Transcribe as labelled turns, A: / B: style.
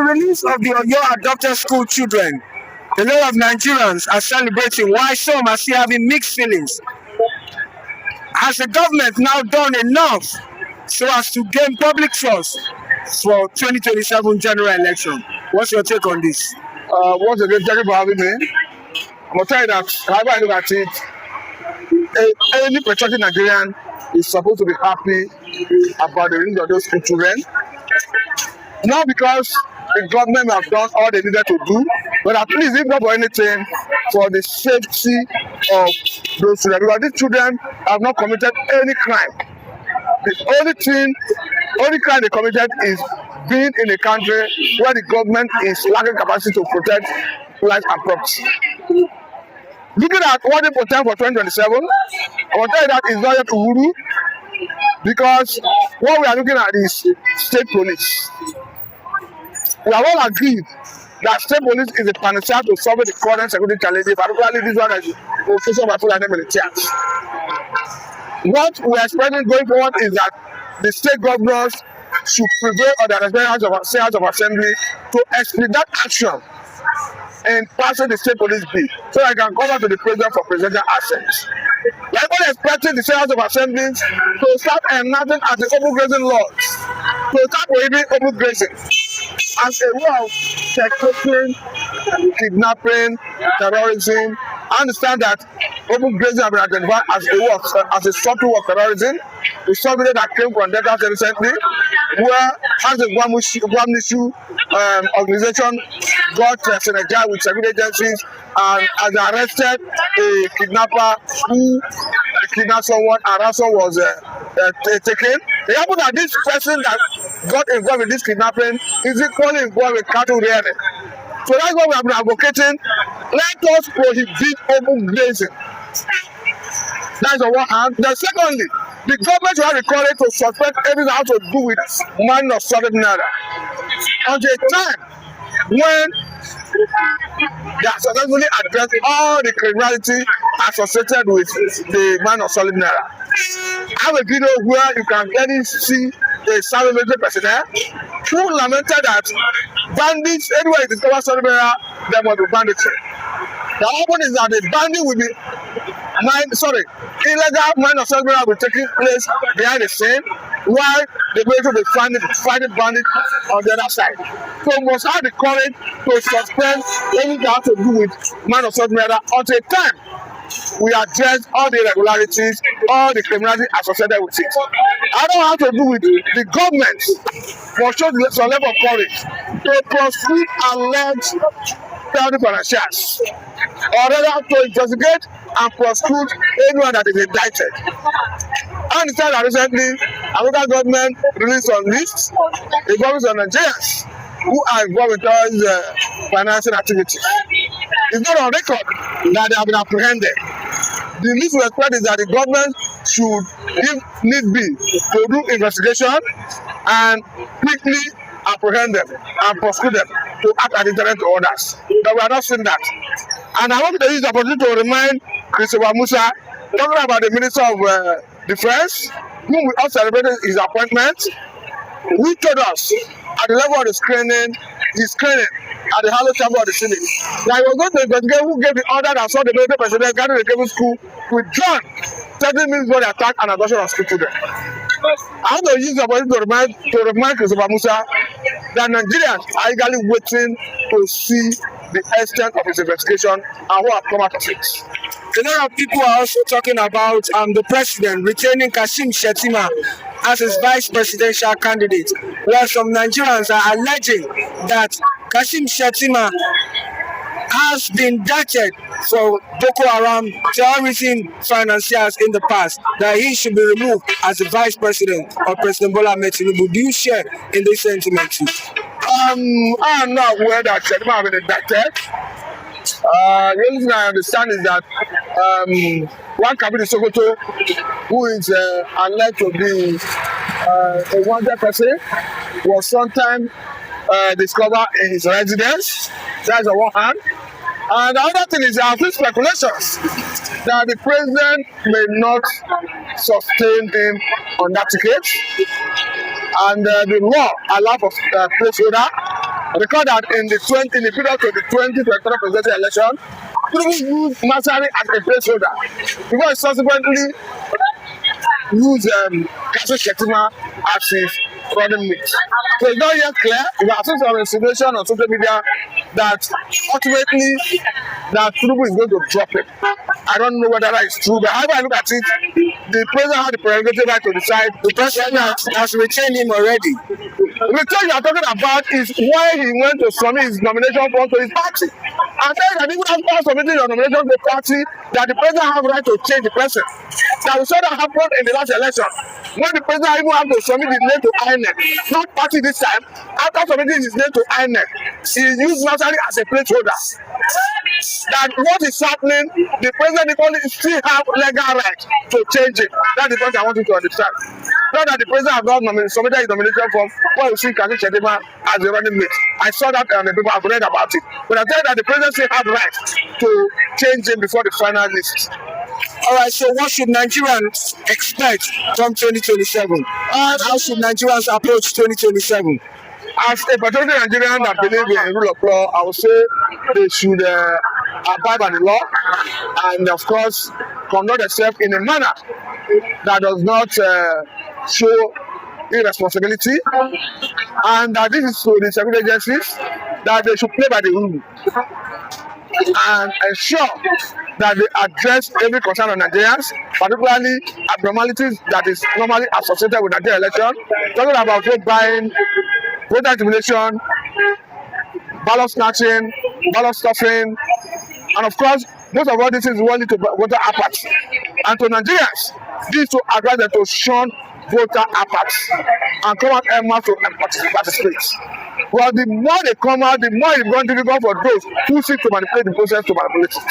A: release of the Oyo adopted school children, a lot of Nigerians are celebrating, while some are still having mixed feelings. Has the government now done enough so as to gain public trust for 2027 general election? What's your take on this?
B: Once again, thank you for having me. I'm going to tell you that, however I look at it, any patriotic Nigerian is supposed to be happy about the release of those school children. Not because the government have done all they needed to do, but at least if not for anything, for the safety of those children. Because these children have not committed any crime. The only crime they committed is being in a country where the government is lacking capacity to protect life and property. Looking at what they pretend for 2027, I will tell you that it's not yet Uhuru, because what we are looking at is state police. We have all agreed that state police is a panacea to solve the current security challenges, particularly this one is official by Fulani militias. What we are expecting going forward is that the state governors should prevail on the House of Assembly to expedite action in passing the state police bill so that I can come back to the president for presidential assent. We are only expecting the House of Assembly to start enacting as the open grazing laws, to start prohibiting open grazing as a way of tackling kidnapping, terrorism. I understand that open grazing has been identified as a subtle of terrorism. The subject that came from Delta recently, where as a Guamnishu organization got synergized with security agencies and has arrested a kidnapper who kidnapped someone and ransom was taken. It happened that this person that got involved in this kidnapping is equally involved with cattle rearing. So that's what we have been advocating. Let us prohibit open grazing. That's on one hand. Then secondly, the government should have the courage to suspend everything that has to do with money of solid naira until a time when they have successfully addressed all the criminality associated with the man of solid naira. I have a video where you can clearly see a Southern military personnel who lamented that bandits, anywhere you discover solid naira, there must be banditry. The happen is that the bandit will be illegal mine of solid naira will be taking place behind the scene, while the military will be fighting bandits on the other side. So we must have the courage to suspend anything that has to do with mine of solid naira until a time we address all the irregularities, all the criminality associated with it. I don't have to do with the government for show some level of courage to prosecute alleged penalty financiers, or rather to investigate and prosecute anyone that is indicted. I understand that recently, American government released on list involving some Nigerians who are involved in those financing activities. It's not on record that they have been apprehended. The least we expect is that the government should, if need be, to do investigation and quickly apprehend them and prosecute them to act as deterrent to others. But we are not seeing that. And I want to use the opportunity to remind Christopher Musa, talking about the Minister of Defense, whom we all celebrated his appointment, who told us at the level of the screening at the Hallowed Chamber of the Senate that he was going to investigate who gave the order that saw the military president gathering the cable school with John 30 minutes before the attack and abduction of school children. I want to use the opportunity to remind Christopher Musa that Nigerians are eagerly waiting to see the extent of his investigation and what have come out of it.
A: A lot of people are also talking about the president retaining Kashim Shettima as his vice presidential candidate, where some Nigerians are alleging that Kashim Shettima has been indicted for Boko Haram terrorism financiers in the past, that he should be removed as the vice president of President Bola Ahmed Tinubu. Do you share in this sentiment too?
B: I am not aware that Shettima has been indicted. The only thing I understand is that one Kabir Sokoto, who is alleged to be a wanted person, was sometime discovered in his residence. That's on one hand. And the other thing is there are speculations that the president may not sustain him on that ticket. And the law allows for placeholder. Recall that in the period of the 2023 presidential election, Tinubu used Masari as a placeholder before he subsequently used Kasim Shettima as his running mate. So it's not yet clear. We have seen some insinuation on social media that ultimately that Tinubu is going to drop him. I don't know whether that is true, but however I look at it, the president had the prerogative right to decide.
A: The president has retained him already.
B: The return you are talking about is why he went to submit his nomination form to his party. And then that even after submitting your nomination to the party, that the president has the right to change the person. That we saw that happen in the last election. When the president even had to submit his name to INEC, not party this time, after submitting his name to INEC, he used Masari as a placeholder. That what is happening, the president equally still have legal right to change it. That's the point I want you to understand. Not that the president has not submitted his nomination form when we see Kasim Shettima as the running mate. I saw that and the people have read about it. But I tell you that the president still have right to change him before the final list.
A: All right, so what should Nigerians expect from 2027? How should Nigerians approach 2027?
B: As a patriotic Nigerian that believe in rule of law, I would say they should abide by the law and, of course, conduct themselves in a manner that does not show irresponsibility, and that this is to the security agencies that they should play by the rule and ensure that they address every concern of Nigerians, particularly abnormalities that is normally associated with Nigerian election, talking about vote buying, voter intimidation, ballot snatching, ballot stuffing, and of course, most of all this is only to voter apathy. And to Nigerians, this to advise them to shun voter apathy and come out and participate. Well, the more they come out, the more it's going difficult for those who seek to manipulate the process to manipulate it.